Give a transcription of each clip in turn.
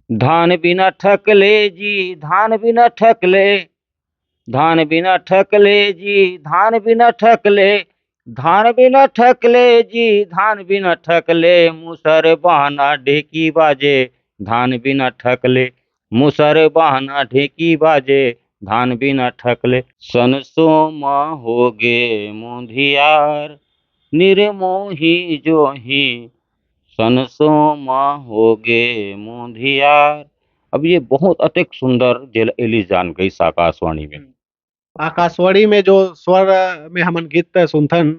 धान बिना ठकले जी धान बिना ठकले, धान बिना ठकले जी धान बिना ठकले, धान बिना ठकले जी धान बिना ठकले, मुसर बहाना ढेकी बाजे धान बिना ठकले, मुसर बहाना ढेकी बाजे धान बिना ठकले। सनसो माँ होगे मुंधियार, निर्मोही जोही सनसो माँ होगे मुंधियार। अब ये बहुत अतिक सुंदर जेल एली जान गई आकाशवाणी में। आकाशवाणी में जो स्वर में हमन गीत सुनथन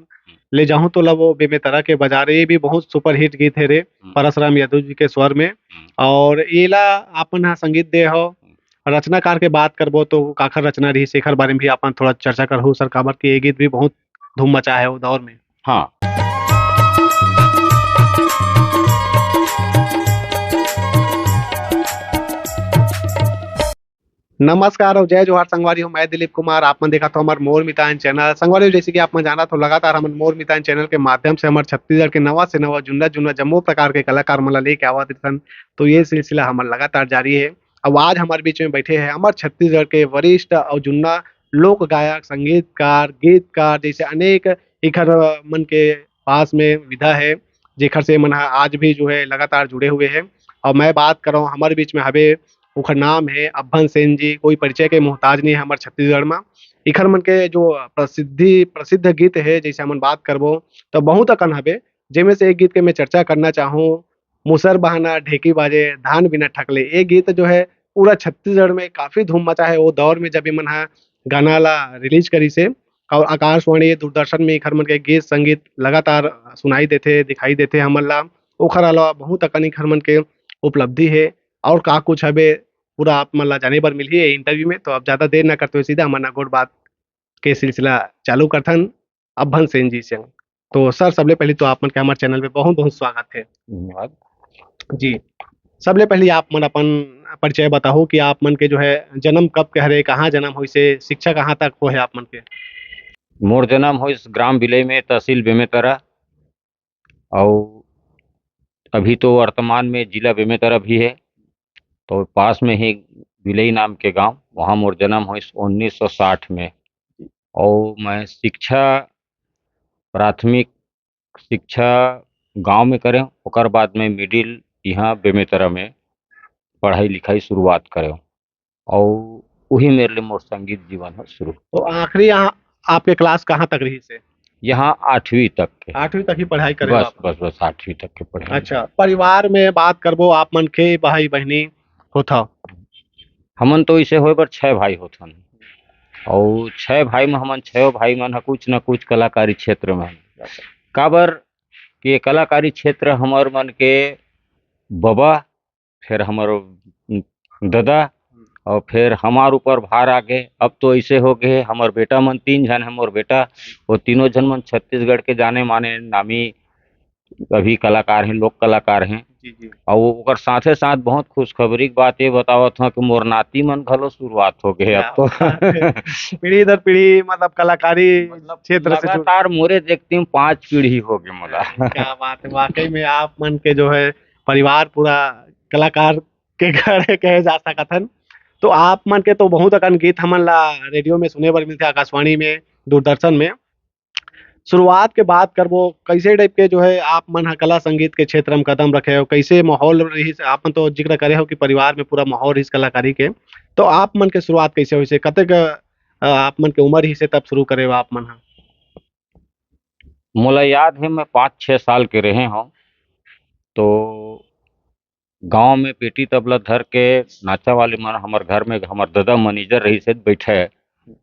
ले जाहूं तो लबो बेमेतरा के बाजारे, ये भी बहुत सुपरहिट गीत है रे परसराम यादव जी के स्वर में। और एला आपन हा संगीत दे हो, रचनाकार के बात करबो तो काखर रचना रही शेखर बारे में भी अपन थोड़ा चर्चा करहु सर, काबर के ये गीत भी बहुत धूम मचा है वो दौर में। हाँ, नमस्कार और जय जोहार संगवारी हूँ, मैं दिलीप कुमार। आप मन देखा तो हमारे मोर मितान चैनल संगवारी, जैसे कि आप मन जाना तो लगातार हम मोर मितान चैनल के माध्यम से हमारे छत्तीसगढ़ के नवा से नवा जुन्ना जुन्ना जम्मो प्रकार के कलाकार मन ला लेके आवत रहन। तो ये सिलसिला हमारे लगातार जारी है। अब आज हमारे बीच में बैठे हैं हमारे छत्तीसगढ़ के वरिष्ठ और जुन्ना लोक गायक, संगीतकार, गीतकार जैसे अनेक इखर मन के पास में विधा है, जेखर से मन आज भी जो है लगातार जुड़े हुए हैं। और मैं बात कर रहा हूँ हमारे बीच में हवे, ओखर नाम है अभन सेन जी। कोई परिचय के मोहताज नहीं है हमारे छत्तीसगढ़ में। इखर मन के जो प्रसिद्ध गीत है जैसे हमन बात करबो तो बहुत अकन हवे, जेमे से एक गीत के मैं चर्चा करना चाहूँ, मुसर बहाना ढेकी बाजे धान बिना ठकले। ये गीत जो है पूरा छत्तीसगढ़ में काफी धूम मचा है वो दौर में, जब ये मन हा गाना ला रिलीज करी से। और आकाशवाणी दूरदर्शन में इखर मन के गीत संगीत लगातार सुनाई देते दिखाई देते हमन ला। ओखर अलावा बहुत अकन इखर मन के उपलब्धि है और का कुछ हवे पूरा आप मन ला जाने बर मिलही ये इंटरव्यू में। तो अब ज्यादा देर ना करते हुए सीधा हमन गोड़ बात के सिलसिला चालू करथन अभन सेन जी से। तो सर सबले पहले तो आप मन के हमारे चैनल पे बहुत बहुत स्वागत है धन्यवाद जी। सबले पहले आप मन अपन परिचय बताओ कि आप मन के जो है जन्म कब के हरे, कहाँ जन्म हुई से, शिक्षा कहाँ तक हो है आप मन के। मोर जन्म हो इस ग्राम विलय में, तहसील बेमेतरा, और अभी तो वर्तमान में जिला बेमेतरा भी है। तो पास में ही विलई नाम के गांव, वहाँ मोर जन्म हो 1960 में। और मैं शिक्षा प्राथमिक शिक्षा गांव में करें, ओकर बाद में मिडिल यहाँ बेमेतरा में पढ़ाई लिखाई शुरुआत करें। और वही मेरे लिए मोर संगीत जीवन है शुरू। तो आखिरी यहाँ आपके क्लास कहाँ तक रही से। यहाँ 8वीं तक के। 8वीं तक ही पढ़ाई करे बस आप। बस बस 8वीं तक के पढ़े। अच्छा, परिवार में बात करबो आप मन के भाई बहनी होता। हमन तो इसे होए बर 6 भाई होथन, और 6 भाई में हमन 6 भाई मन ह कुछ न कुछ कलाकारी क्षेत्र में हन। काबर कि ये कलाकारी क्षेत्र हमर मन के बबा, फिर हमर दादा, और फिर हमार ऊपर भार आ गए। अब तो ऐसे हो गए हमर बेटा मन 3 झन है, मोर बेटा वो तीनों झन मन छत्तीसगढ़ के जाने माने नामी अभी कलाकार हैं, लोक कलाकार हैं। जी जी। और ओकर साथे साथ बहुत खुशखबरी की बात ये बतावत हूँ कि मोर नाती मन घलो शुरुआत हो गए अब तो। पीढ़ी दर पीढ़ी मतलब कलाकारी क्षेत्र से लगातार मोरे देखती हूँ 5 पीढ़ी हो गए मोला। क्या बात है, वाकई में आप मन के जो है परिवार पूरा कलाकार के घर है कहे जा सकथन। तो आप मन के तो बहुत अकन गीत हमन ला रेडियो में सुने बर मिलथे, आकाशवाणी में, दूरदर्शन में। शुरुआत के बात करबो कैसे टाइप के जो है आप मन हा कला संगीत के क्षेत्र में कदम रखे हो, कैसे माहौल रही। आप मन तो जिक्र करे हो कि परिवार में पूरा माहौल रही कलाकारी के। तो आप मन के शुरुआत कैसे हुई से, कतेक आप मन के उम्र ही से तब शुरू करे हो आप मन हा। मोला याद है मैं 5-6 साल के रहे हूँ, तो गांव में पेटी तबला धर के नाचा वाले मन हमर घर में, हमर दादा मैनेजर रही से बैठे।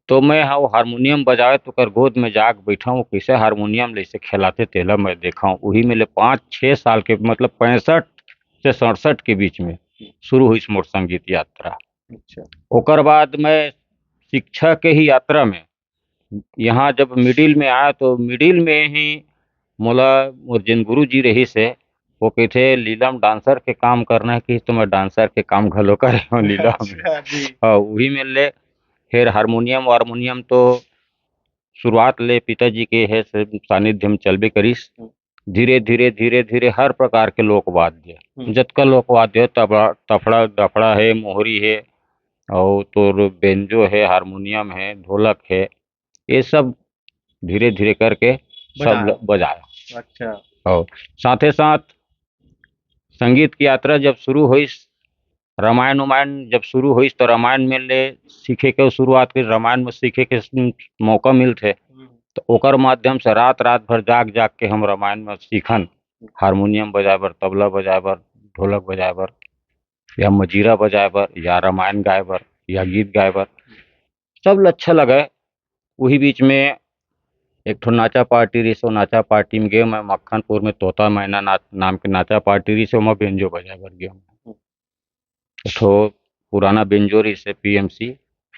तो मैं हाँ वो हारमोनियम बजावे तो कर गोद में जाके बैठा हूँ, कैसे हारमोनियम जैसे खिलाते तेला मैं देखा हूँ। वही मेरे 5-6 साल के मतलब 65 से 67 के बीच में शुरू हुई मोर संगीत यात्रा। ओकर बाद मैं शिक्षा के ही यात्रा में यहाँ जब मिडिल में आया, तो मिडिल में ही मोला मोर जिन गुरु जी रही से वो कहते लीलम डांसर के काम करना है कि, तो मैं डांसर के काम घलो करे हूँ लीला में। हाँ, वही में ले फिर हारमोनियम वारमोनियम तो शुरुआत ले पिताजी के है से सानिध्य में चलबे करिस। धीरे धीरे हर प्रकार के लोक वाद्य हम्म। जतका लोक वाद्य है, तबला तफड़ा दफड़ा है, मोहरी है, और तोर बेंजो है, हारमोनियम है, ढोलक है, ये सब धीरे धीरे करके सब बजाया। बजाया। अच्छा। और साथे साथ संगीत की यात्रा जब शुरू हुई, रामायण उमायण जब शुरू हुई, तो रामायण में ले सीखे के शुरुआत की, रामायण में सीखे के मौका मिलते, तो ओकर माध्यम से रात रात भर जाग जाग के हम रामायण में सीखन, हारमोनियम बजाए बर, तबला बजाए बर, ढोलक बजाए बर, या मजीरा बजाए बर, या रामायण गाए बर, या गीत गाए बर, सब ल अच्छा लगे। वही बीच में एक ठो नाचा पार्टी रही, सो नाचा पार्टी में गए मैं, मक्खनपुर में तोता मैना नाम के नाचा पार्टी रही, सो मैं बेंजो बजाए बर गया। एक ठो पुराना बेंजो रही से पीएमसी,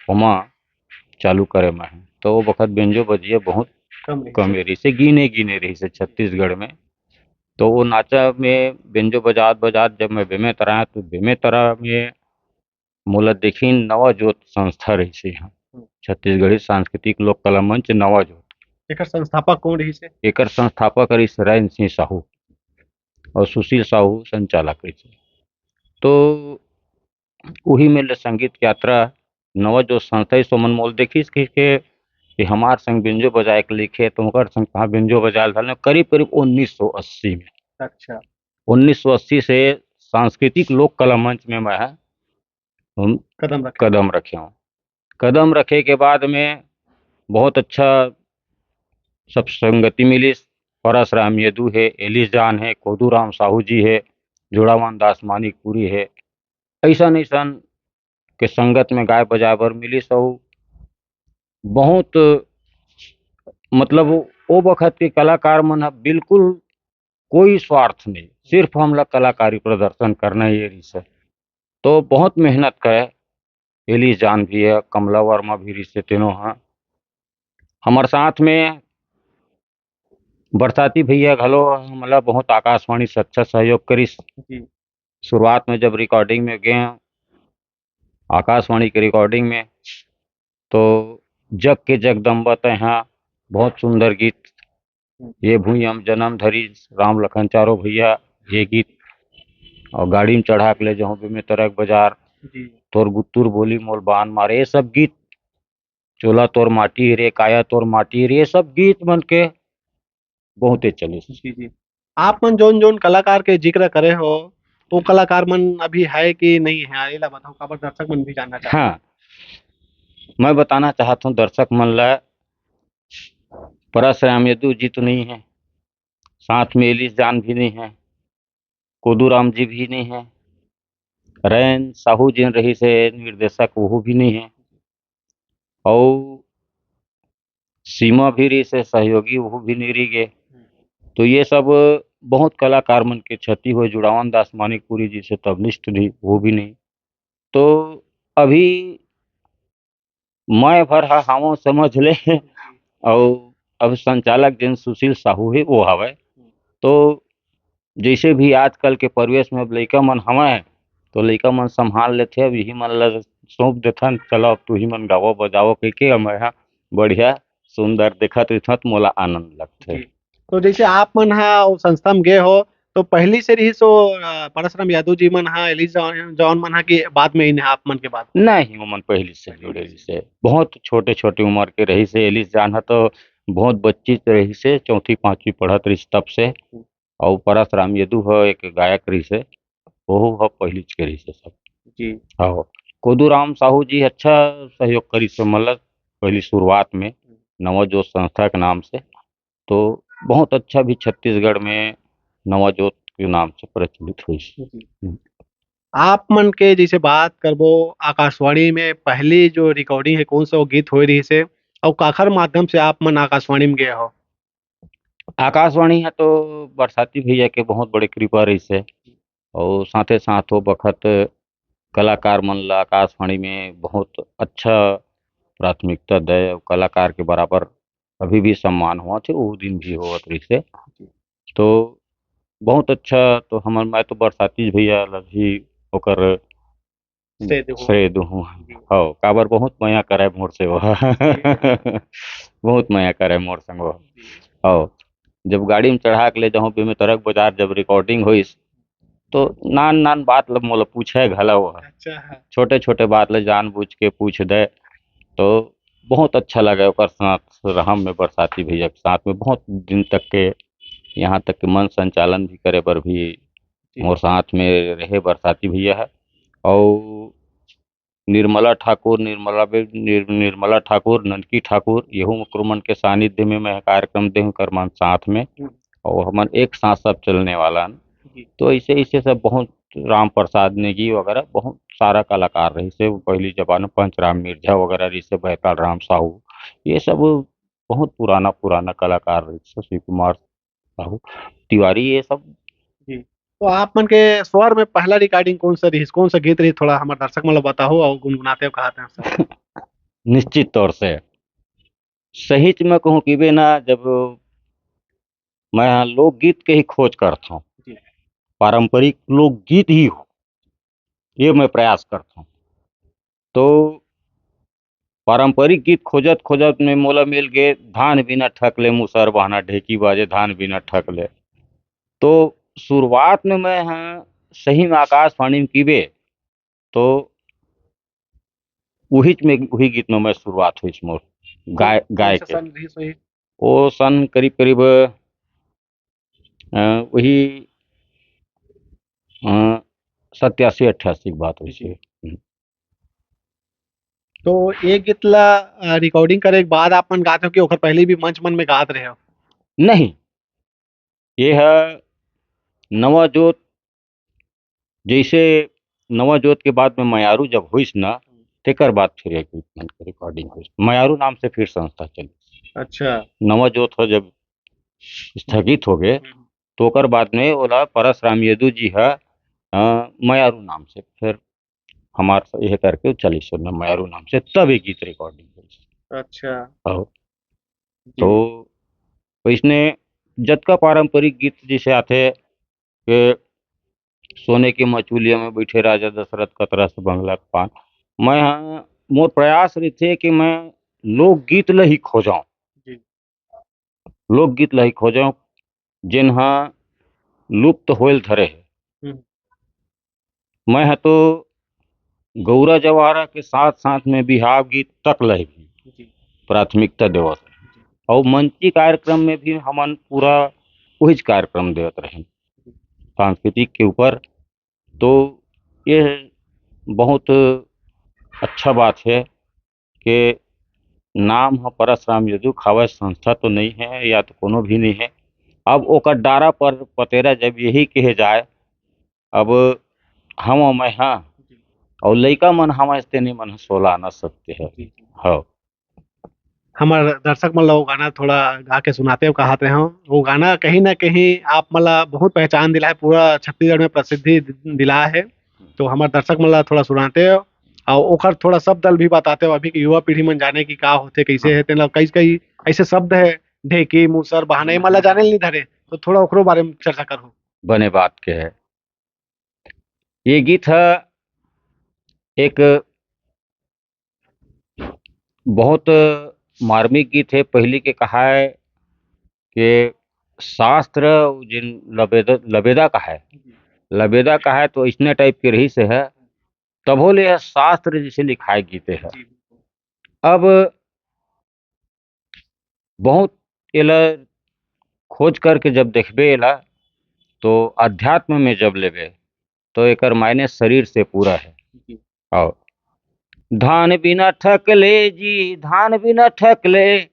ओमा चालू करे मैं, तो वो वक्त बेंजो बजिए बहुत कम रही से, गिने गिने रही से छत्तीसगढ़ में। तो वो नाचा में बेंजो बजात बजात जब मैं बेमेतरा आया, तो बेमेतरा में मोला देखी नवा जोत संस्था रही से यहाँ, छत्तीसगढ़ी सांस्कृतिक लोक कला मंच नवा जोत। एकर संस्थापक कौन रही से? एकर संस्थापक रही रैन सिंह साहू और सुशील साहू संचालक रही से। तो वही में ले संगीत की यात्रा नवा जो संस्था ही सोमन मोल देखी कि हमार संग बेंजो बजाए के लिखे, तो ओकर संग कहाँ बेंजो बजाए था करीब करीब 1980 में। अच्छा। 1980 से सांस्कृतिक लोक कला मंच में मैं हम कदम रखे हूँ। कदम रखे के बाद में बहुत अच्छा सब संगति मिली। परसराम यदू है, एलिस जान है, कोदूराम साहू जी है, जोड़ावन दास मानिकपुरी है, ऐसा ऐसन के संगत में गाय बजाए बर मिली। सब बहुत मतलब वो वक्त के कलाकार मन ह बिल्कुल कोई स्वार्थ नहीं, सिर्फ हमला कलाकारी प्रदर्शन करना ही रही है। तो बहुत मेहनत करे, एलिस जान भी है, कमला वर्मा भी रही से, तीनों हाँ हमारे साथ में। बरसाती भैया घलो हमला बहुत आकाशवाणी से अच्छा सहयोग करिस। शुरुआत में जब रिकॉर्डिंग में गए आकाशवाणी के रिकॉर्डिंग में, तो जग के जगदम्बा तहाँ बहुत सुंदर गीत, ये भूमि हम जन्म धरी, राम लखन चारो भैया, ये गीत, और गाड़ी में चढ़ा के ले जाऊँ में तरक बाजार, तोर गुत्तुर बोली मोल बान मारे, ये सब गीत, चोला तोर माटी रे, काया तोर माटी रे, ये सब गीत मन के बहुते चले। जी जी। आप मन जोन जोन कलाकार के जिक्र करे हो, वो कलाकार मन अभी है कि नहीं है, ये ला बताओ, काबर दर्शक मन भी जानना चाहते हैं। हाँ, मैं बताना चाहता हूँ दर्शक मन ला, परसराम यदू जी तो नहीं है, साथ में एलिस जान भी नहीं है, कोदूराम जी भी नहीं है, रैन साहू जी रही से निर्देशक वो भी नहीं है, और सीमा भी रही से सहयोगी वो भी नहीं रही गए। तो ये सब बहुत कलाकार मन के क्षति हुए। जुड़ावन दास मानिकपुरी जी से तबलिस्ट भी वो भी नहीं। तो अभी मैं भर हावों समझ ले और अब संचालक जिन सुशील साहू है वो हवे। तो जैसे भी आजकल के परिवेश में अब लइका मन हवे, तो लइका मन संभाल लेथे, अब यही मन ला सौंप देथन, चलो अब तू ही मन गावो बजाओ कहिके, मैं यहाँ बढ़िया सुंदर देखत रहिथत, मोला आनंद लगथे। तो जैसे आप मन हा वो संस्था में गए हो, तो पहली से रही सो परसराम यादव जी मन हा, एलिस जॉन मन हा, कि बाद में इन आप मन के बाद? नहीं, वो मन पहले से जुड़े रही से, बहुत छोटे छोटे उम्र के रही से। एलिस जान हा तो बहुत बच्ची रही से, चौथी पांचवी पढ़त रही तब से। और परसराम यदू ह एक गायक रही से, वो ह पहली के रही से सब जी। हाँ। कोदूराम साहू जी अच्छा सहयोग करी से, मतलब पहली शुरुआत में नवा जोत संस्था के नाम से, तो बहुत अच्छा भी छत्तीसगढ़ में नवा जोत के नाम से प्रचलित हुई। आप मन के जैसे बात करबो, आकाशवाणी में पहली जो रिकॉर्डिंग है, कौन सा वो गीत हो रही से, और काखर माध्यम से आप मन आकाशवाणी में गए हो? आकाशवाणी है तो बरसाती भैया के बहुत बड़े कृपा रही से, और साथे साथ वो बखत कलाकार मन ला आकाशवाणी में बहुत अच्छा प्राथमिकता दे, और कलाकार के बराबर अभी भी सम्मान हुआ थे, वो दिन भी होवत रही से। तो बहुत अच्छा, तो हमर मैं तो बरसाती भैया ला भी ओकर श्रेय दूँ। हाँ, काबर बहुत माया करे मोर से वो बहुत माया करे मोर संग वो। हाँ, जब गाड़ी में चढ़ा के ले जाऊँ बे में तरक बाजार जब रिकॉर्डिंग होइस तो नान नान बात ल मोला पूछे घला वो अच्छा हाँ। छोटे छोटे बात ल जानबूझ के पूछ दे तो बहुत अच्छा लगे ओकर साथ रहम में बरसाती भैया के साथ में बहुत दिन तक के यहाँ तक कि मन संचालन भी करे बर भी जी। मोर साथ में रहे बरसाती भैया है और निर्मला ठाकुर ननकी ठाकुर यहू मुक्रमन के सानिध्य में मैं कार्यक्रम देहूँ कर मन साथ में और हमन एक साथ सब चलने वाला न। जी। तो ऐसे ऐसे सब बहुत राम प्रसाद नेगी वगैरह बहुत सारा कलाकार रही से पहली जमाना पंचराम मिर्जा वगैरह रही से बैताल राम साहू ये सब बहुत पुराना पुराना कलाकार रही से शिव कुमार साहू तिवारी ये सब। जी। तो आप मन के स्वर में पहला रिकॉर्डिंग कौन सा रही कौन सा गीत रही थोड़ा हमारे दर्शक मन ला बताओ और गुनगुनाते हो कहा थे निश्चित तौर से सही में कहूँ कि बे ना जब मैं लोकगीत के ही खोज करता हूँ जी। पारंपरिक लोकगीत ही हो ये मैं प्रयास करता हूँ तो पारंपरिक गीत खोजत खोजत में मोला मिल गए धान बिना ठकले मुसर बहना ढेकी बाजे धान बिना ठकले। तो शुरुआत में मैं हाँ सही में आकाशवाणी में कीबे तो वही गीत में मैं शुरुआत हुई मोर गाय गाय कौन सा के सन रही सही वो सन करीब करीब वही 87-88 की बात हुई जी। थी। तो एक गीत ला रिकॉर्डिंग करे के बाद आप मन गाते हो कि ओकर पहले भी मंच मन में गात रहे हो नहीं ये है नवा जोत जैसे नवा जोत के बाद में मयारू जब हुईस ना तेकर बाद फिर एक गीत मन के रिकॉर्डिंग हुई मयारू नाम से फिर संस्था चली। अच्छा नवा जोत हो जब स्थगित हो गए तो ओकर बाद में ओला परसराम यदु जी है मयारू नाम से फिर हमार यह करके चली सुनना मयारू नाम से तब एक गीत रिकॉर्डिंग हुई। अच्छा और जी। तो इसने जतका पारंपरिक गीत जैसे आते कि सोने की मचुलिया में बैठे राजा दशरथ कतरा से बंगला के पान मैं हाँ मोर प्रयास रही थे कि मैं लोकगीत ल ही खोजाऊं जी। लोकगीत ल ही खोजाऊं जिन्हा लुप्त होल धरे है। हम्म, मैं है तो गौरा जवारा के साथ साथ में बिहाव गीत तक ल भी जी। प्राथमिकता देवत रहे और मंची कार्यक्रम में भी हमन पूरा वही कार्यक्रम देवत रहे सांस्कृतिक के ऊपर। तो ये बहुत अच्छा बात है कि नाम है परसराम यदु खावा संस्था तो नहीं है या तो कोनो भी नहीं है। अब ओकर डारा पर पतेरा जब यही कहे जाए अब हम और मैं हाँ और लइका मन हम ऐसे नहीं मन 16 आना सकते हैं। जी। हाँ हमारे दर्शक मन ला वो गाना थोड़ा गा के सुनाते हो कहाते हो वो गाना कहीं ना कहीं आप मन ला बहुत पहचान दिलाए पूरा छत्तीसगढ़ में प्रसिद्धि दिलाया है तो हमारे दर्शक मन ला थोड़ा सुनाते हो और ओखर थोड़ा शब्द भी बताते हो अभी की युवा पीढ़ी मन जाने की का होते कैसे है तेन ला कई कई ऐसे शब्द है ढेकी मूसर बहाना ये मन ला जाने नहीं धरे तो थोड़ा ओकरो बारे में चर्चा करो बने बात के है ये गीत है एक बहुत मार्मिक गीत है पहले के कहा है कि शास्त्र जिन लबेदा का है लबेदा का है तो इसने टाइप के रही से है तभो ले यह शास्त्र जिसे लिखाए गीते है। अब बहुत एला खोज करके जब देखबे एला तो अध्यात्म में जब लेबे तो एकर मायने शरीर से पूरा है। और धान बिना ठकले जी धान बिना ठकले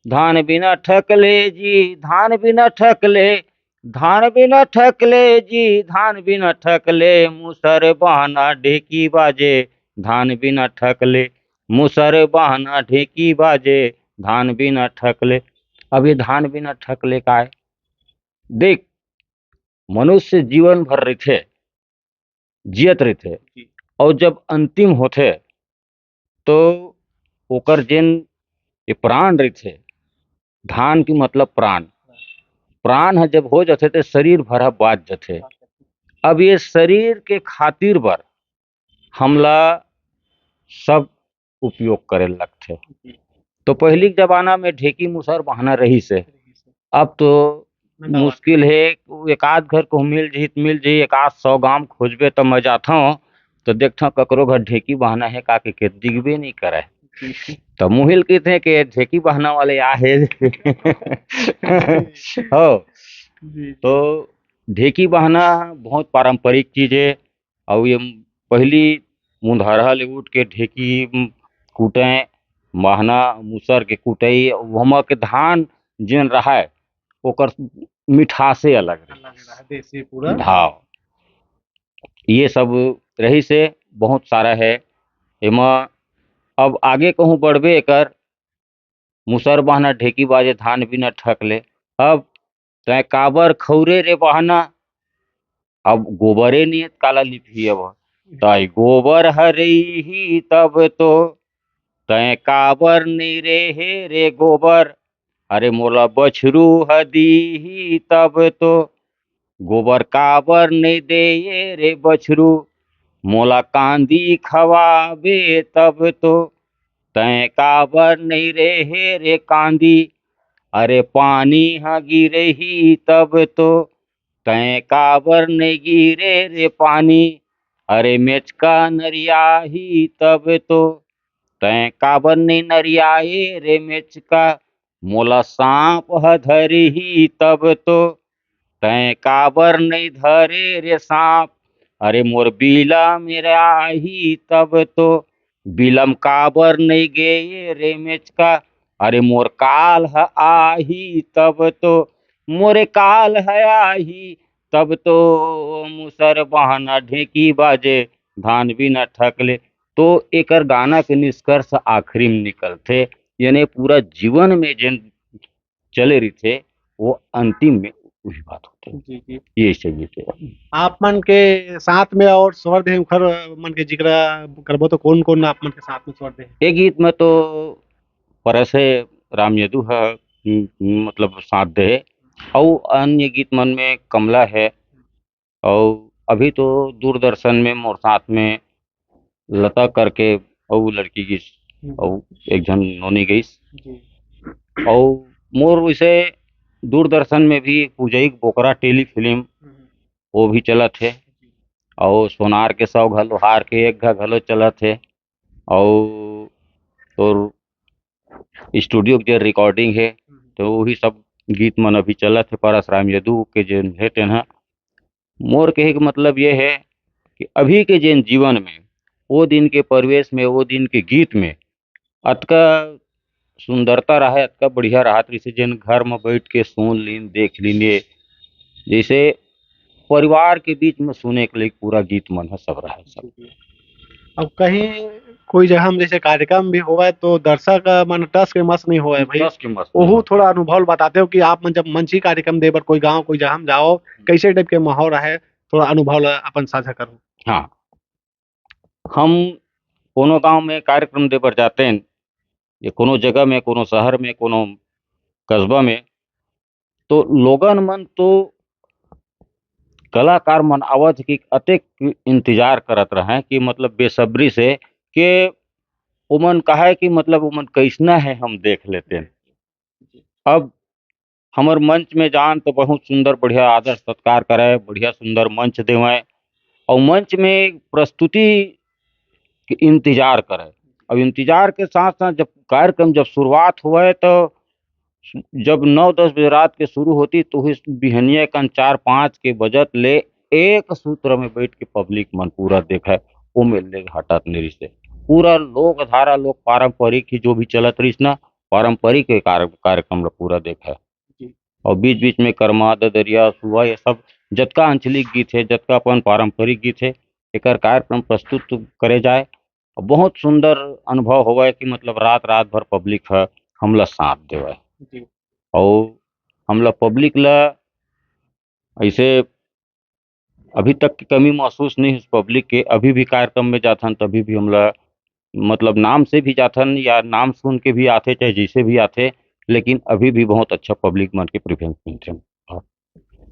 धान बिना ठकले जी धान बिना ठकले धान बिना ठकले जी धान बिना ठकले मुसर बहाना ढेकी बाजे धान बिना ठकले मुसर बहाना ढेकी बाजे धान बिना ठकले। अब ये धान बिना ठकले का है देख मनुष्य जीवन भर रहते जियत रहते और जब अंतिम होते तो ओकर जेन ये प्राण रहते धान की मतलब प्राण प्राण है जब हो जाते तो शरीर भरा बाज जाते। अब ये शरीर के खातिर बर हमला सब उपयोग करे लगते। तो पहली के जमाना में ढेकी मुसर बहाना रही से अब तो नंदा मुश्किल है। एक आध घर को मिल जाई एक आध 100 गांव खोजबे तो मैं जाता हूँ तो देखता हूँ ककरो घर ढेकी बहाना है का के दिखबे नहीं करे। जी तो मुहिल कहते हैं कि ढेकी बहाना वाले आ है हो। जी तो ढेकी बहाना बहुत पारंपरिक चीज है। और ये पहली मुंदहरा ले उठ के ढेकी कूटे महना मूसर के कुटई वहाँ के धान जिन रहा है ओकर मिठासे अलग रही। अलग रहा देसी पूरा। हाँ, ये सब रही से बहुत सारा है एमा। अब आगे कहूँ बढ़बे एकर मुसर बहाना ढेकी बाजे धान बिना ठकले। अब तय काबर खौरे रे बहाना अब गोबरे नियत काला लिपि अब तय गोबर हरई ही तब तो तय काबर नहीं रे हे रे गोबर अरे मोला बछरू हदी ही तब तो गोबर काबर नहीं दे ये रे बछरू मोला कांदी खवाबे तब तो तय काबर नहीं रे हे रे कांदी अरे पानी हाँ गिरे ही तब तो तय काबर नहीं गिरे रे पानी अरे मेचका नरिया ही तब तो तय काबर नहीं नरियाए रे मेचका मोला सांप ह धरी ही तब तो तय काबर नहीं धरे रे सांप अरे मोर बीला मेरा ही तब तो बिलम काबर नहीं गए रे मेचका अरे मोर काल है आही तब तो मोरे काल है आही तब तो मुसर बहाना ढेकी बाजे धान भी न ठकले। तो एकर गाना के निष्कर्ष आखिरी में निकलते यानी पूरा जीवन में जिन चले रही थे वो अंतिम में वही बात होते। जी जी ये चाहिए थे। आप मन के साथ में और स्वर दे खर मन के जिक्र करबो तो कौन कौन आप मन के साथ में स्वर दे। एक गीत में तो परसे राम यदु है मतलब साथ दे और अन्य गीत मन में कमला है। और अभी तो दूरदर्शन में मोर साथ में लता करके और लड़की की और एक जन नोनी गई। जी और मोर वैसे दूरदर्शन में भी पूजई बोकरा टेली फिल्म वो भी चलत है। और सोनार के 100 घलो हार के एक घलो चलत है। और तो स्टूडियो के जो रिकॉर्डिंग है तो वही सब गीत मन अभी चलत है परसराम यदु के जो है तेन मोर कहे के मतलब ये है कि अभी के जिन जीवन में वो दिन के परिवेश में वो दिन के गीत में अतका सुंदरता रहा अतका बढ़िया रहा जैसे जिन घर में बैठ के सुन लीन देख लीने जैसे परिवार के बीच में सुने के लिए पूरा गीत मन है सब रहा सब। अब कहीं कोई जगह में जैसे कार्यक्रम भी हुआ है तो दर्शक मन टस के मस नहीं हुआ है भाई। दस के मस्त ओहू थोड़ा अनुभव बताते हो कि आप मन जब मंची कार्यक्रम दे बर कोई गांव कोई जगह में जाओ कैसे टाइप के माहौल रहे थोड़ा अनुभव ला अपन साझा करो। हाँ, हम कोनो गांव में कार्यक्रम देबर जाते हैं या कोनो जगह में कोनो शहर में कोनो कस्बा में तो लोगन मन तो कलाकार मन आवत कि अतेक इंतजार करत रहे कि मतलब बेसब्री से कि उमन कहा है कि मतलब उमन कैसना है हम देख लेते हैं। अब हमर मंच में जान तो बहुत सुंदर बढ़िया आदर सत्कार करे बढ़िया सुंदर मंच देवें और मंच में प्रस्तुति के इंतजार करे। अब इंतजार के साथ साथ जब कार्यक्रम जब शुरुआत हुआ तो जब 9-10 बजे रात के शुरू होती तो इस बिहनिया कन 4-5 के बजत ले एक सूत्र में बैठ के पब्लिक मन पूरा देखा वो मिलने हटत नहीं से पूरा लोक धारा लोक पारंपरिक ही जो भी चलत रही ना पारंपरिक के कार्यक्रम ला पूरा देखा। और बीच बीच में कर्मा ददरिया सुहा ये सब जतका आंचलिक गीत है जतका अपन पारंपरिक गीत है एक कार्यक्रम प्रस्तुत करे जाए और बहुत सुंदर अनुभव हुआ है कि मतलब रात रात भर पब्लिक है हमला साथ देवा और हमला पब्लिक ला ऐसे अभी तक की कमी महसूस नहीं है उस पब्लिक के। अभी भी कार्यक्रम में जाथन तभी भी हमला मतलब नाम से भी जाथन या नाम सुन के भी आते चाहे जैसे भी आते लेकिन अभी भी बहुत अच्छा पब्लिक मन के प्रेफरेंस मिलते हैं।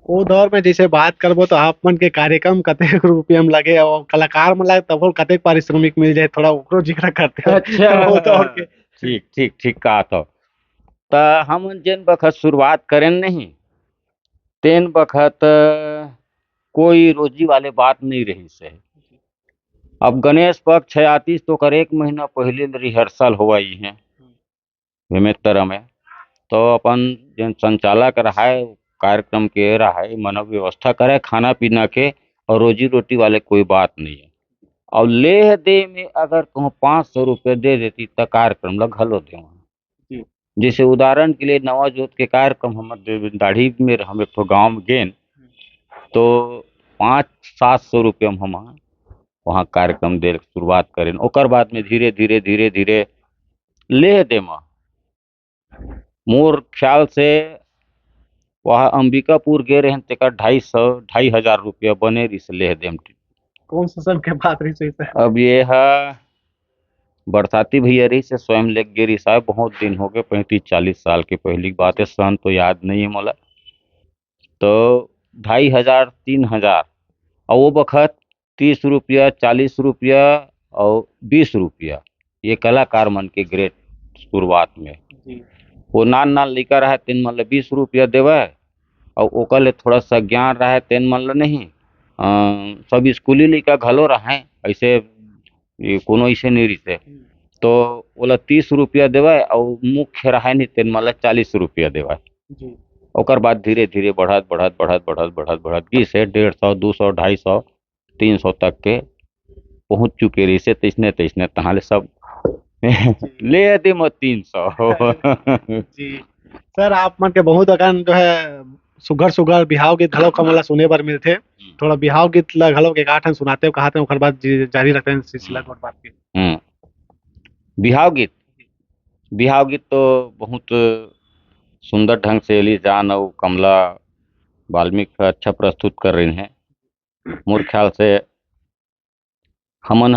वो दौर में जैसे बात करबो तो आप मन के कार्यक्रम कतेक रुपया में लगे और कलाकार मन लगे तब कतेक पारिश्रमिक मिल जाए थोड़ा ओकरो जिक्र करते हैं। वो दौर के ठीक ठीक ठीक कहा तो त हमन जेन बखत शुरुआत करेन नहीं तेन बखत कोई रोजी वाले बात नहीं रही से। अब गणेश पक्ष है आतिश तो कर 1 महीना पहले रिहर्सल होवई है बेमेतर में। तो अपन जेन संचालक रहाय कार्यक्रम के रहाय मन व्यवस्था करे खाना पीना के और रोजी रोटी वाले कोई बात नहीं है। और लेह दे में अगर तुम 500 रुपये दे देती तो कार्यक्रम ला घलो दे। जैसे उदाहरण के लिए नवा जोत के कार्यक्रम हम दाढ़ी में हम एक ठो गाँव में गेन तो 500-700 रुपये में हम वहाँ कार्यक्रम दे शुरुआत करें। ओकर बाद में धीरे धीरे धीरे धीरे लेह दे में मोर ख्याल से वहाँ अंबिकापुर गे रहे तेकर 250-2,500 बने रही से लेह दे में। कौन सा सन के बात रही सही सर? अब ये है बरसाती भैया रही से स्वयं लेके गिरी साहब बहुत दिन हो गए 35-40 साल की पहली बात है सन तो याद नहीं है मला। तो 2,500-3,000 और वो बखत 30 रुपया 40 रुपया और 20 रुपया ये कलाकार मन के ग्रेट शुरुआत में। वो नान लड़का रहा तेन मन ला 20 रुपया देवे और ओकर ले थोड़ा सा ज्ञान रहा तेन मन ला नहीं। सब स्कूली लड़का घलो रहे ऐसे ये कोनो ऐसे नहीं रही तो ओला 30 रुपया देवे और मुख्य रहा नहीं तेन मन ला 40 रुपया देवे। ओकर बाद धीरे धीरे बढ़त बढ़त बढ़त बढ़त बढ़त बढ़त की से 150 200 250 300 तक के पहुंच चुके रही से तैसने तैसने तहां ले सब ले दे मत 300। जी सर आप मन के बहुत अकन जो है सुगर सुगर बिहाव गीत घलो कमला सुने बर मिलथे। थोड़ा बिहाव गीत ला घलो के गाठन सुनाते हो कहाते ओकर बाद जारी रखते हैं सिलसिला और बात के। बिहाव गीत तो बहुत सुंदर ढंग से एली जान और कमला वाल्मीकि अच्छा प्रस्तुत कर रही हैं। मोर ख्याल से हमन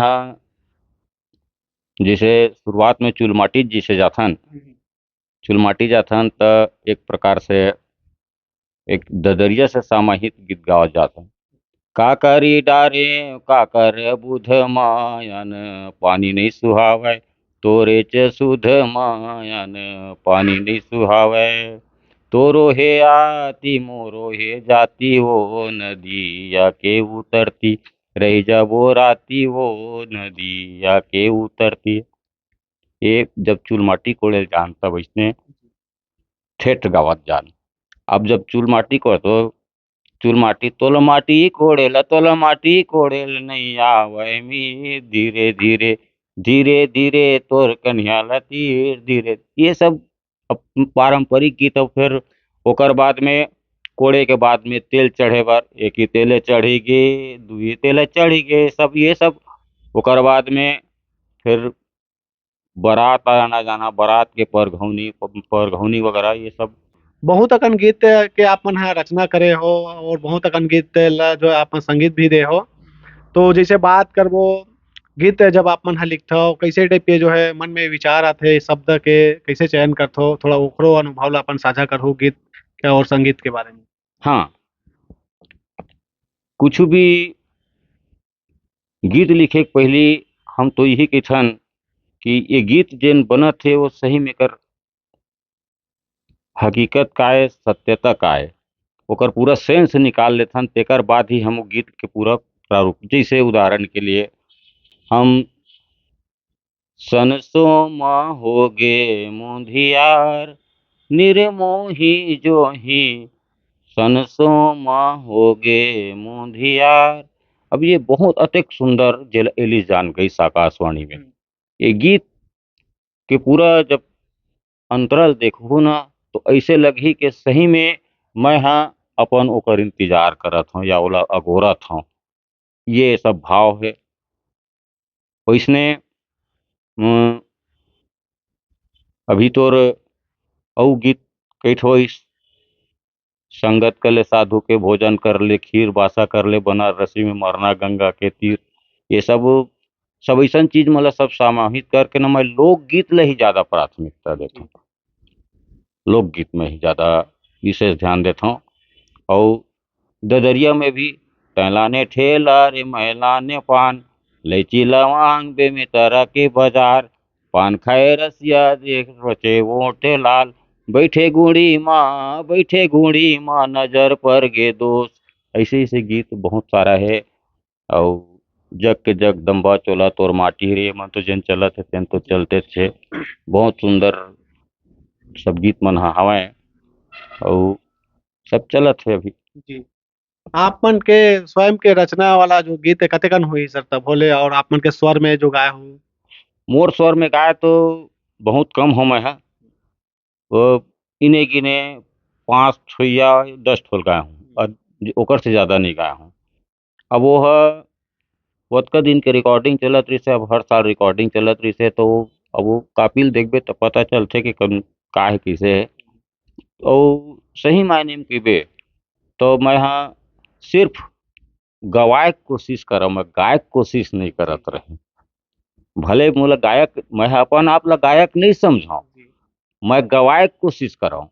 जैसे शुरुआत में चुलमाटी जिसे जाथन चुलमाटी जाथन तो एक प्रकार से एक ददरिया से समाहित गीत गावत जाथन। का करी डारे का कर बुध मायन पानी नहीं सुहावे तोरे च सुध मायन पानी नहीं सुहावे तोरो हे आती मोरो हे जाती वो नदिया के उतरती रही जब वो राती वो नदिया के उतरती। ये जब चुलमाटी कोड़े जान तब इसने ठेठ गावत जान। अब जब चुलमाटी को तो चुलमाटी तोल माटी कोड़ेल नहीं आवे मी धीरे धीरे धीरे धीरे तोर कन्या लतीर धीरे। ये सब पारंपरिक गीत। और फिर ओकर बाद में कोड़े के बाद में तेल चढ़े बर एक ही तेले चढ़ी गे दुई तेले चढ़ी गे सब ये सब। ओकर बाद में फिर बारात आना जाना बारात के परघौनी वगैरह ये सब। बहुत अकन गीत के आप मन रचना करे हो और बहुत अकन गीत ला जो आप मन संगीत भी दे हो। तो जैसे बात करबो गीत जब आप मन लिखथो कैसे टाइप के जो है मन में विचार आथे शब्द के कैसे चयन करथो थोड़ा ओकरो अनुभव ला अपन साझा करहु गीत के और संगीत के बारे में। हाँ कुछ भी गीत लिखे के पहले हम तो यही कहथन कि ये गीत जेन बनत है वो सही में कर हकीकत का है सत्यता का है ओकर पूरा सेंस निकाल लेथन तेकर बाद ही हम गीत के पूरा प्रारूप। जैसे उदाहरण के लिए हम सनसो माँ हो गे मुंधियार निर्मोही जो ही सनसो माँ हो गे मुंधियार। अब ये बहुत अतिक सुंदर जेल एली जान गई आकाशवाणी में। ये गीत के पूरा जब अंतराल देखू ना तो ऐसे लगी कि सही में मैं अपन ओकर इंतजार करत हूँ या ओला अगोरत हूँ। ये सब भाव है वैसने अभी तोर औ गीत कैठो संगत कर ले साधु के भोजन कर ले खीर बासा कर ले बनारसी में मरना गंगा के तीर। ये सब ऐसा चीज मतलब सब समाहित करके ना मैं लोकगीत ले ही ज्यादा प्राथमिकता देता हूँ। लोकगीत में ही ज्यादा विशेष ध्यान देता हूँ। और ददरिया में भी टहलाने ठेला रे महलाने पान लैची लवांग बेमितरा के बाजार पान खाए रसिया देख रचे वोटे लाल बैठे घूड़ी माँ नजर पर गे दोस्त। ऐसे ऐसे गीत बहुत सारा है। और जग के जगदम्बा चोला तोर माटी रे मन तो जेन चलत है तेन तो चलते थे। बहुत सुंदर सब गीत मन ह हवय। और सब चलत है अभी। जी। आप मन के स्वयं के रचना वाला जो गीत है कतेकन हुई सर तब बोले और आप मन के स्वर में जो गाए हो। मोर स्वर में गाय तो बहुत कम हो मैं है। वो इने गिने 5 ठो या 10 ठो गाए हूँ और ओकर से ज़्यादा नहीं गाया हूँ। अब वो ह ओतका दिन के रिकॉर्डिंग चलत रहिसे, अब हर साल रिकॉर्डिंग चलत रहिसे तो अब वो कापिल देखबे तो पता चलथे कि का है किसे है। और सही मायने में कहिबे तो मैं हाँ सिर्फ गवाए के कोशिश करव, मैं गायक कोशिश नहीं करत रहें। भले मोला गायक मैं अपन आप ला गायक नहीं समझाऊँ, जी। मैं गवाए के कोशिश करव।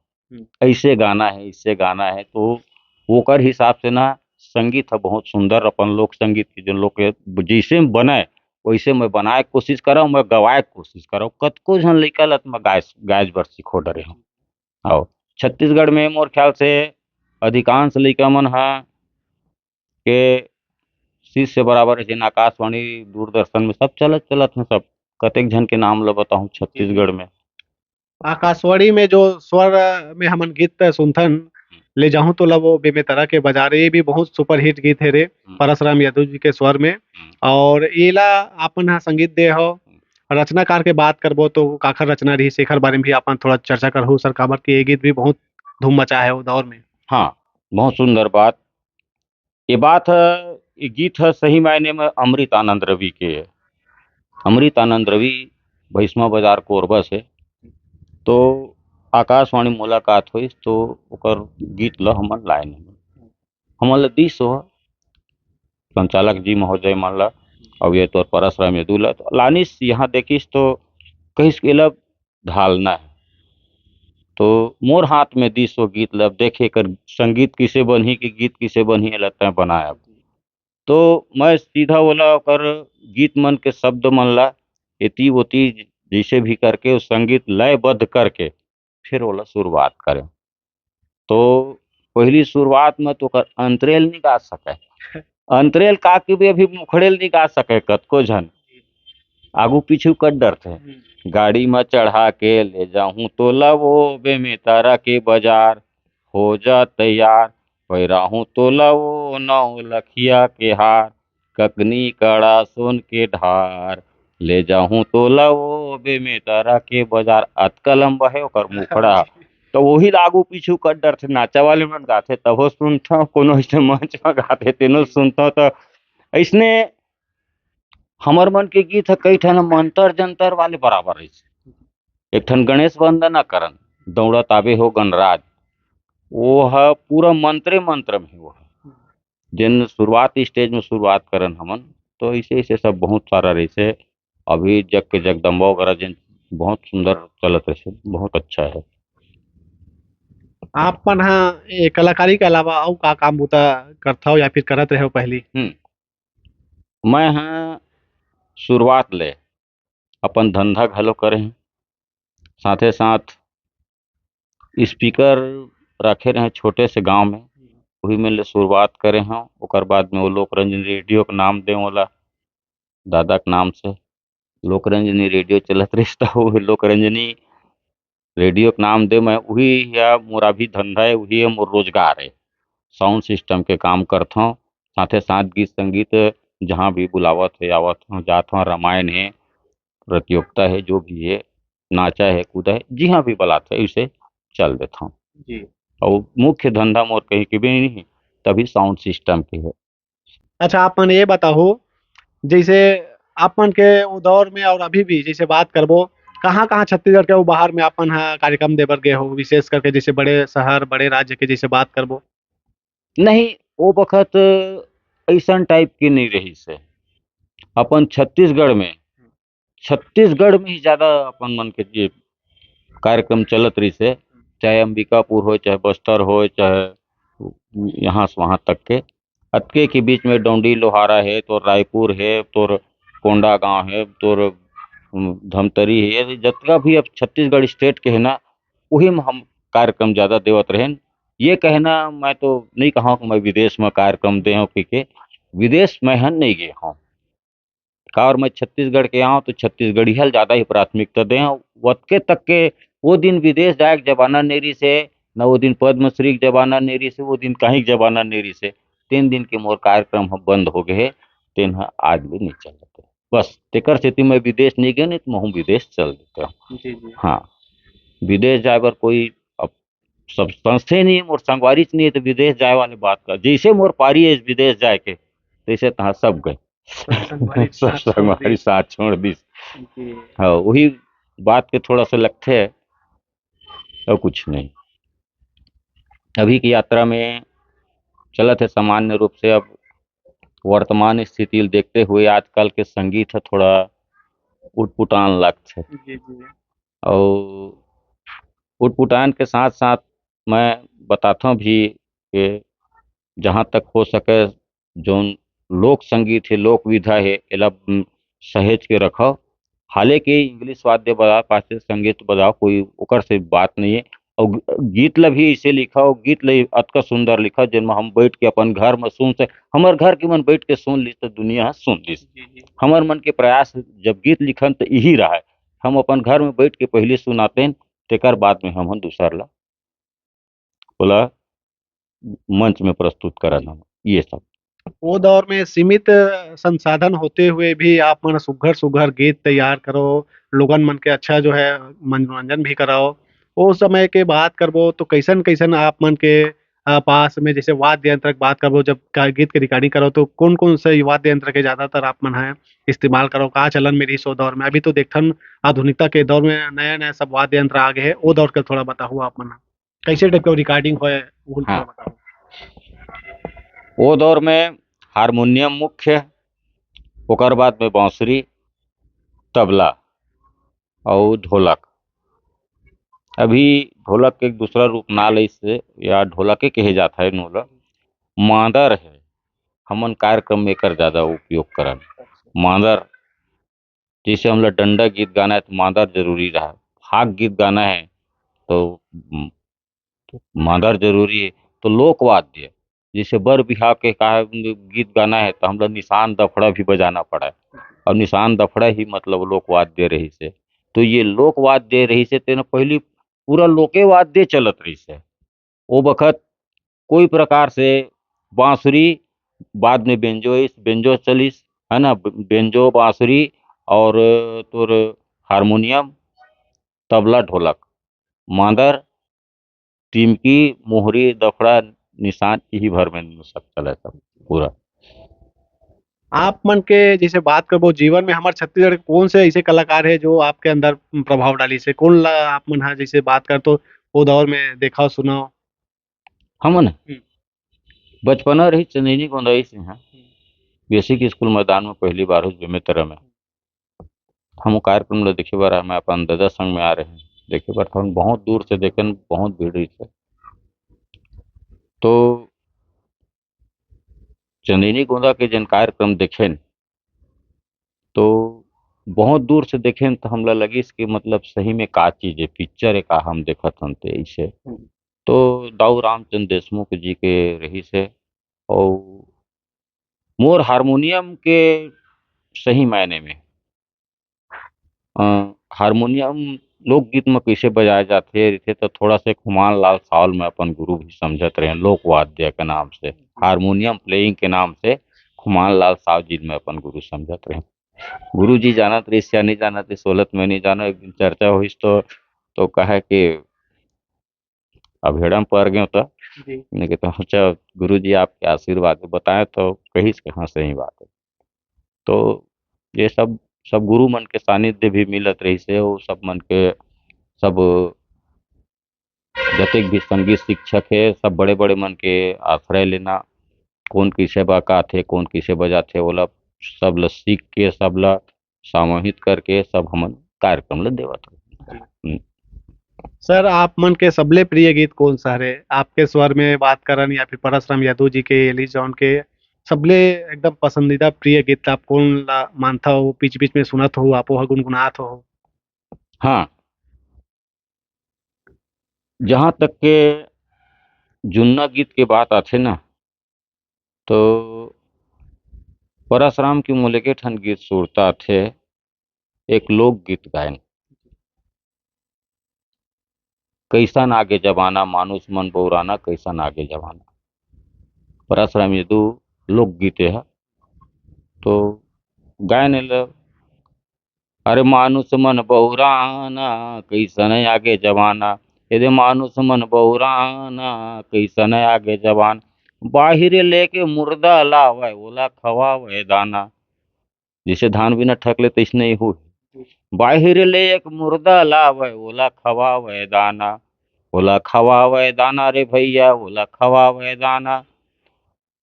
ऐसे गाना है, इससे गाना है तो ओकर हिसाब से ना संगीत ह बहुत सुंदर अपन लोक संगीत के जो लोग के जइसे में बने वैसे मैं बनाए के कोशिश करव, मैं गवाए के कोशिश करव। कतको झन लइका ल तो मैं गाएज बर सिखो डरे हव। और छत्तीसगढ़ में मोर ख्याल से अधिकांश लइका मन ह के शिष्य बराबर जेन आकाशवाणी, दूरदर्शन में सब चलत हैं सब। कतेक झन के नाम ल बताहूँ छत्तीसगढ़ में। आकाशवाणी में जो स्वर में हमन गीत सुनथन ले जाहूं तो लब बेमेतरा के बाजारे ये भी बहुत सुपर हिट गीत है रे हुँ, परसराम यादव जी के स्वर में। हुँ, और एला आपन हा संगीत दे हो रचनाकार के बात करबो तो काखर रचना रही शेखर बारे में भी अपन थोड़ा चर्चा करहु सर काबर कि ये गीत भी बहुत धूम मचा है वो दौर में। हाँ, बहुत सुंदर बात। ये बात है, ये गीत है सही मायने में अमृत आनंद रवि के है। अमृत आनंद रवि भैसमा बाजार कोरबा से। तो आकाशवाणी मुलाकात हुई तो ओकर गीत ल हमन लाइन हमन ल दिस हो संचालक जी महोदय मन ल। और ये तोर परसराम यदु ल तो लानिस यहाँ देखिस तो कहिस के लब ढालना है। तो मोर हाथ में दिस वो गीत लब देखे कर संगीत किसे बनही कि गीत किसे बनही एला तैं बनाया। तो मैं सीधा बोला ओकर गीत मन के शब्द मन ला एती ओती जैसे भी करके उस संगीत लयबद्ध करके फिर ओला शुरुआत करें। तो पहली शुरुआत में तो ओकर अंतरेल नहीं गा सके। अंतरेल का के भी अभी मुखड़ेल नहीं गा सके कतको झन आगू पीछू कर डरथे। गाड़ी में चढ़ा के ले जाऊं तो लवो बे में तारा के बाजार हो जा तैयार। पैराहूँ तो लवो 9 लखिया के हार ककनी कड़ा सोन के ढार ले जाऊं तो लवो बे में तारा के बाजार। अतका लंबा है ओकर मुखड़ा। तो वही आगू पीछू कर डरथे नाचा वाले मन गाथे तभो सुनथव कोनो अइसे मंच में गाथे तेनो सुनथव तो ऐसने हमर मन के गीत ह कई ठन मंतर जंतर वाले बराबर रहिसे। एक ठन गणेश वंदना करन दौड़त आबे हो गणराज वो ह पूरा मंत्रे मंत्र में वो है। जिन शुरुआत स्टेज में शुरुआत करन हमन तो ऐसे ऐसे सब बहुत सारा रहिसे। अभी जग के जगदम्बा वगैरह जिन बहुत सुंदर चलत रहिसे बहुत अच्छा है। आप मन हा ये कलाकारी के अलावा अउ का काम बूता करथव या फिर करत रहे हो पहली। मैं हाँ शुरुआत ले अपन धंधा घलो करे हैं। साथे साथ स्पीकर रखे रहे छोटे से गांव में वही में ले शुरुआत करे हैं। ओकर बाद में वो लोकरंजन रेडियो के नाम दे ओला दादा के नाम से लोकरंजनी रेडियो चलत रहिस तो वो लोकरंजनी रेडियो के नाम दे मैं वही या मोरा भी धंधा है वही है मोर रोजगार है। साउंड सिस्टम के काम करथों साथे साथ गीत संगीत जहाँ भी बुलावत है आवत हूँ जात हूँ रामायण है प्रतियोगिता है जो भी है नाचा है कूदा है जी हाँ भी बुलाते है इसे चल देता हूँ। जी। और मुख्य धंधा मोर कहीं के भी नहीं तभी साउंड सिस्टम की है। अच्छा आप मन ये बताओ जैसे आप मन के वो दौर में और अभी भी जैसे बात करबो कहाँ-कहाँ छत्तीसगढ़ के वो बाहर में अपन हा कार्यक्रम देबर गए हो विशेष करके जैसे बड़े शहर बड़े राज्य के जैसे बात करबो। नहीं वो बखत ऐसा टाइप की नहीं रही से अपन छत्तीसगढ़ में ही ज्यादा अपन मन के ये कार्यक्रम चलत रही से। चाहे अंबिकापुर हो चाहे बस्तर हो चाहे यहाँ से वहाँ तक के अतके के बीच में डोंडी लोहारा है तो रायपुर है तो कोंडा गांव है तो धमतरी है ये जितना भी अब छत्तीसगढ़ स्टेट के है ना वही में हम कार्यक्रम ज्यादा देवत रहें। ये कहना मैं तो नहीं कहा कि मैं विदेश में कार्यक्रम दे हूँ के विदेश में हन नहीं गए हूँ का, और मैं छत्तीसगढ़ के यहाँ तो छत्तीसगढ़ी हल ज्यादा ही प्राथमिकता दे हूँ। वतके तक के वो दिन विदेश जाए के जमाना नेरी से, न वो दिन पद्मश्री के जमाना नेरी से, वो दिन कहीं के जमाना नेरी से, 3 दिन के मोर कार्यक्रम हम बंद हो गए, तेन ह आज भी नहीं चल जाते। बस तेकर सेती मैं विदेश नहीं गए, नहीं तो मैं विदेश चल देता हूँ। जी जी। हाँ, विदेश जाए बर कोई अब सब संस्थे नहीं है, मोर संगवारी नहीं है, तो विदेश जाए वाले बात का जैसे मोर पारी है विदेश जाए के, तैसे तहाँ सब गए। सब संगवारी सब साथ छोड़ दी। संगवारी साथ छोड़ दी। जी। हाँ, वही बात के थोड़ा सा लगते है और कुछ नहीं। अभी की यात्रा में चलत है सामान्य रूप से। अब वर्तमान स्थिति देखते हुए आजकल के संगीत है थोड़ा उटपुटान लगते है, जी जी। और उटपुटान के साथ साथ मैं बताता हूँ भी कि जहाँ तक हो सके जो लोक संगीत है, लोक विधा है, एला सहेज के रखो। हालांकि इंग्लिश वाद्य बजा पाश्चात्य संगीत बजाओ, कोई ओकर से बात नहीं है। और गीत ला भी इसे लिखा हो, गीत ला अतका सुंदर लिखा जिनमें हम बैठ के अपन घर में सुन से, हमार घर के मन बैठ के सुन ली तो दुनिया सुन ली। जी जी। हमार मन के प्रयास जब गीत लिखन तो यही रहा है, हम अपन घर में बैठ के पहले सुनाते हैं, तेकर बाद में हम दूसर ला बोला मंच में प्रस्तुत करना, ये सब। वो दौर में सीमित संसाधन होते हुए भी आप मन सुघर सुघर गीत तैयार करो, लोगन मन के अच्छा जो है मनोरंजन भी कराओ। वो समय के बात करबो तो कैसन कैसन आप मन के पास में जैसे वाद्य यंत्र की बात करबो, जब गीत के रिकॉर्डिंग करो तो कौन कौन से वाद्य यंत्र के ज्यादातर आप मन है इस्तेमाल करो, का चलन में रही सो दौर में? अभी तो देखथन आधुनिकता के दौर में नया नया सब वाद्य यंत्र आ गए हैं, वो दौर के थोड़ा बताओ आप मन कैसे टाइप का रिकॉर्डिंग हो वो थोड़ा हाँ, बताओ। वो दौर में हारमोनियम मुख्य, ओकर बाद में बांसुरी, तबला और ढोलक। अभी ढोलक के एक दूसरा रूप ना ले से, या ढोलक के कहे जाता है नोला, मादर है। हमन कार्यक्रम में एकर ज्यादा उपयोग करन। मादर, जैसे हम लोग डंडा गीत गाना है तो मादर जरूरी रहा, फाग गीत गाना है तो मादर जरूरी है। तो लोक वाद्य, जैसे बर बिहाव के का गीत गाना है तो हम लोग निशान दफड़ा भी बजाना पड़ा है, और निशान दफड़ा ही मतलब लोक वाद्य रही से। तो ये लोक वाद्य रही से तेना पहली पूरा लोके वाद्य चलत रही से। वो बखत कोई प्रकार से बांसुरी, बाद में बेंजोइस बेंजो चलिस, है ना, बेंजो बांसुरी और तोर हारमोनियम, तबला, ढोलक, मादर, टिमकी, मोहरी, दफड़ा, निशान, यही भर में सब चला सब पूरा। आप मन के जैसे बात करबो जीवन में हमारे छत्तीसगढ़ के कौन से ऐसे कलाकार है जो आपके अंदर प्रभाव डाली से, कौन ला आप मन हा जैसे बात कर तो वो दौर में देखा सुनाओ। हमन हम्म। बचपना रही चंदेनी गोंदई से हैं, बेसिक स्कूल मैदान में पहली बार हुई जमे तरह में हम कार्यक्रम ला देखे बार मैं अपन दादा संग में आ रहे हैं देखे बार था, बहुत दूर से देखे, बहुत भीड़ रही थी। तो चंदेनी गोंदा के जन कार्यक्रम देखे तो बहुत दूर से देखे तो हमला लगिस कि मतलब सही में का चीज है, पिक्चर है का हम देखत हन ते ऐसे। तो दाऊ रामचंद्र देशमुख जी के रही से, और मोर हारमोनियम के सही मायने में अ, हारमोनियम लोकगीत में कैसे बजाए जाते रहिथे तो थोड़ा से खुमान लाल सावल में अपन गुरु भी समझत रहे लोक वाद्य के नाम से, हारमोनियम प्लेइंग के नाम से खुमान लाल साव जी में अपन गुरु समझत रहे। गुरु जी जानत रहिस या नहीं जानत रहिस सोलत में नहीं जानो, एक दिन चर्चा हुई तो कहे कि अब हेड़म पड़ गए तो जी। मैंने कहा तो अच्छा गुरु जी आपके आशीर्वाद बताएं, तो कहिस कि हाँ सही बात है। तो ये सब सब गुरु मन के सानिध्य भी मिलत रही से, वो सब मन के सब जतेक भी संगीत शिक्षक है सब बड़े बड़े मन के आश्रय लेना, कौन किसे बकाथे कौन किसे बजाथे ओला सब ला सीख के सब ला समाहित करके सब हमन कार्यक्रम ला देवत जी। हन। सर आप मन के सबले प्रिय गीत कौन सा है? आपके स्वर में बात करन या फिर परसराम यादव जी के, एली जॉन के सबले एकदम पसंदीदा प्रिय गीत आप कौन ला मानता हो, बीच बीच में सुनत हो, आपो ह गुनगुनात हो? हाँ, जहाँ तक के जुन्ना गीत के बात आथे ना, तो परशुराम की मोले के ठन गीत सुरता थे, एक लोकगीत गायन। कैसन आगे जमाना मानुष मन बौराना, कैसन आगे जमाना। परशुराम ये दो लोकगीत है। तो गायन ल अरे मानुष मन बौराना, कैसन आगे जमाना। यदि मानुष मन बौराना, कैसन आगे जवान। बाहिर लेके मुर्दा लावे, ओला खवावे दाना। जैसे धान बिना ठकले तैसने ही हो। बाहिर ले एक मुर्दा लावे, ओला खवावे दाना। ओला खवावे दाना रे भैया, ओला खवावे दाना।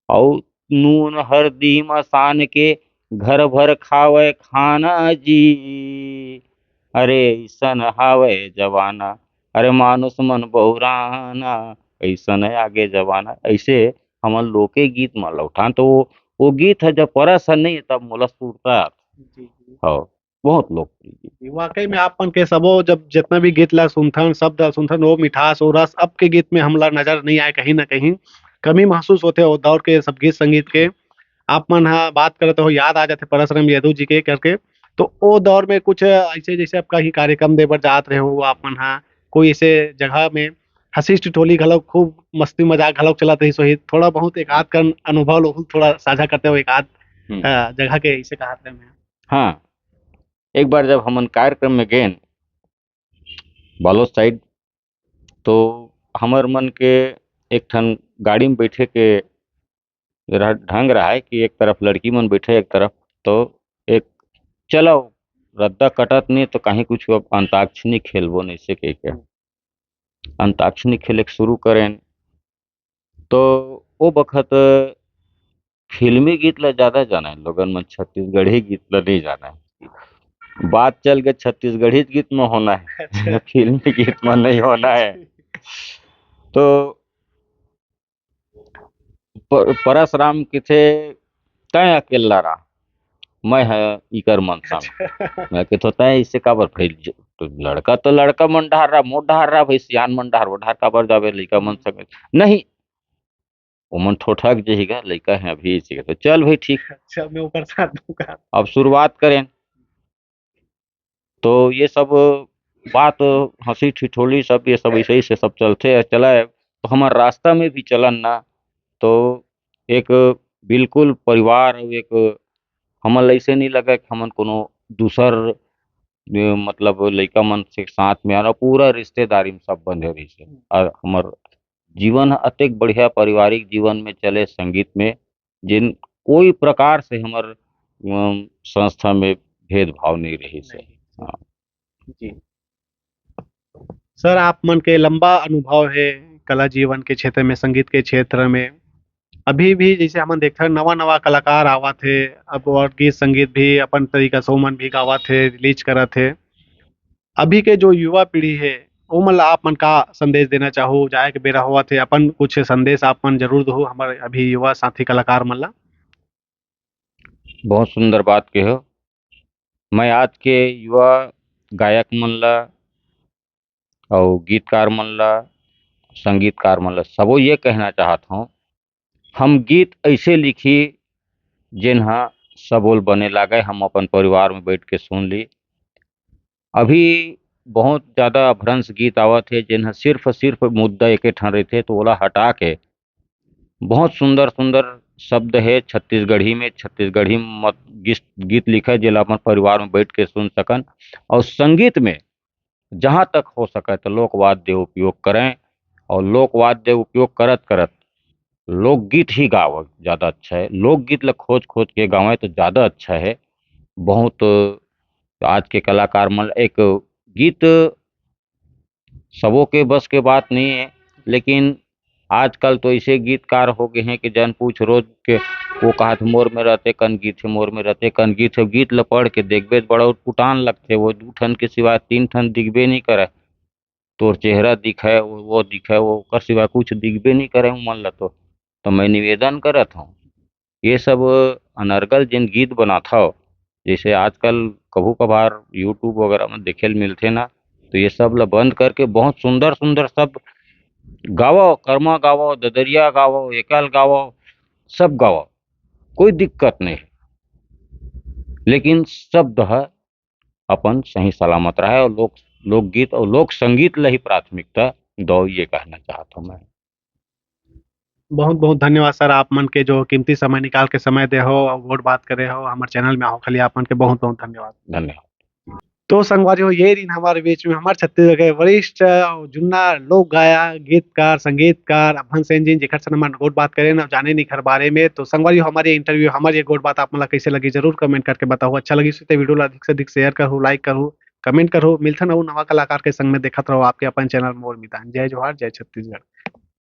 और नून हरदी मसान के घर भर खावे खाना जी। अरे ऐसन हावे जवाना। अरे मानुष मन बहुराना, ऐसन आगे जवाना। ऐसे हमन लोके गीत में लौटान तो वो गीत है जब परस है नहीं तब मोला सुरता जी जी हो। बहुत लोकप्रिय गीत। जी, वाकई में आपन के सबो जब जितना भी गीत ला सुनथन शब्द ला सुनथन वो मिठास और रस अब के गीत में हमला नजर नहीं आए, कहीं ना कहीं कमी महसूस होते हो दौर के सब गीत संगीत के। आप मन हाँ बात करते हो याद आ जाते परसरम यदु जी के करके। तो वो दौर में कुछ ऐसे जैसे आपका ही कार्यक्रम देवर जात रहे हो आप मन हाँ कोई ऐसे जगह में हंसी ठिठोली घलोक खूब मस्ती मजाक घलोक चलत रही सोही थोड़ा बहुत एक आध का अनुभव लोग थोड़ा साझा करते हो एक आध जगह के ऐसे कहा में। हाँ, एक बार जब हमन कार्यक्रम में गए बालोद साइड, तो हमर मन के एक ठन गाड़ी में बैठे के ढंग रहा है कि एक तरफ लड़की मन बैठे एक तरफ। तो एक चलो रद्दा कटत नहीं तो कहीं कुछ अब अंताक्षरी खेलबो नहीं से कह के अंताक्षरी खेले के शुरू करें। तो वो बखत फिल्मी गीत ला ज्यादा जाना है लोगन मन, छत्तीसगढ़ी गीत ला नहीं जाना है। बात चल गए छत्तीसगढ़ी गीत में होना है फिल्मी गीत में नहीं होना है। तो परशुराम किथे तय अकेला रहा, मैं है इकर मनसा में। मैं कहते होता है इससे काबर फैल तो लड़का तो लड़का मन डहार रहा मोट डहार रहा भाई सियान मन डहार वो डहार काबर जावे लड़का मन संग नहीं। वो मन ठोठक जहीगा लड़का है अभी इसी का तो चल भाई ठीक। अच्छा मैं ऊपर साथ दूंगा। अब शुरुआत करें। तो ये सब बात हंसी ठिठोली सब ये सब ऐसे ही से सब चलते चला है। तो हमारे रास्ता में भी चलन ना, तो एक बिल्कुल परिवार और एक हमन ला ऐसे नहीं लगा कि हमन कोनो दूसर मतलब लइका मन से साथ में आना पूरा रिश्तेदारी में सब बंधे रही से। और हमर जीवन अतेक बढ़िया पारिवारिक जीवन में चले संगीत में जिन कोई प्रकार से हमर संस्था में भेदभाव नहीं रही से। हाँ। जी सर आप मन के लंबा अनुभव है कला जीवन के क्षेत्र में संगीत के क्षेत्र में। अभी भी जैसे हमन देखते हैं नवा नवा कलाकार आवा थे अब और गीत संगीत भी अपन तरीका से ओमन भी गावा थे रिलीज करा थे। अभी के जो युवा पीढ़ी है वो मन ला आप मन का संदेश देना चाहो जाए के बेरा हुआ थे अपन कुछ संदेश आप मन जरूर दो हमारे अभी युवा साथी कलाकार मन ला। बहुत सुंदर बात कहो। मैं आज के युवा गायक मन ला और गीतकार मन ला संगीतकार मन ला सबो ये कहना चाहत हूँ, हम गीत ऐसे लिखी जिन्हा सबोल बने लागे हम अपन परिवार में बैठ के सुन ली। अभी बहुत ज्यादा अभ्रंश गीत आवत है जिन्हा सिर्फ सिर्फ मुद्दा एक ठन रहते तो ओला हटा के बहुत सुंदर सुंदर शब्द है छत्तीसगढ़ी में मत गीत लिखा है जिला अपन परिवार में बैठ के सुन सकन। और संगीत में जहाँ तक हो सके तो लोकवाद्य उपयोग करें और लोकवाद्य उपयोग करत करत लोकगीत ही गाओ ज्यादा अच्छा है। लोकगीत ला खोज खोज के गावे तो ज्यादा अच्छा है। बहुत आज के कलाकार मन एक गीत सबों के बस के बात नहीं है, लेकिन आजकल तो ऐसे गीतकार हो गए हैं कि जन पूछ रोज के वो कहा थे मोर में रहते कन गीत है मोर में रहते कन गीत है गीत ल पढ़ के देखबे तो बड़ा उटपुटान लगते वो दू ठन के सिवा तीन ठन दिखबे नहीं करे। तोर चेहरा दिखे वो दिखे वो कर सिवा कुछ दिखबे नहीं करे मन ल तो मैं निवेदन करत हूँ ये सब अनर्गल जिन गीत बनाता हो जैसे आजकल कभू कभार यूट्यूब वगैरह में देखे ल मिलथे ना, तो ये सब ला बंद करके बहुत सुंदर सुंदर सब गावो, कर्मा गावो, ददरिया गावो, एकल गावो, सब गावो, कोई दिक्कत नहीं है। लेकिन शब्द है अपन सही सलामत रहे और लोकगीत और लोक संगीत ला ही प्राथमिकता दो, ये कहना चाहता हूँ मैं। बहुत बहुत धन्यवाद सर, आप मन के जो कीमती समय निकाल के समय दे हो और वोट बात करे हो हमारे चैनल में हो, खाली आप मन के बहुत बहुत धन्यवाद। धन्यवाद। तो संगवारी हो, ये दिन हमारे बीच में हमारे छत्तीसगढ़ के वरिष्ठ और जुन्ना लोक गायक, गीतकार, संगीतकार अभन सेन जी, जेकर से हमारे गोट बात करें ना जाने नहीं खर बारे में। तो संगवारी हो, हमारे इंटरव्यू, हमारी ये गोट बात आप मला कैसे लगी जरूर कमेंट करके बताओ। अच्छा लगी तो वीडियो ला अधिक से अधिक शेयर करो, लाइक करो, कमेंट करो। मिलता ना नवा कलाकार के संग में देखत रहो आपके अपन चैनल मोर मितान। जय जोहार, जय छत्तीसगढ़।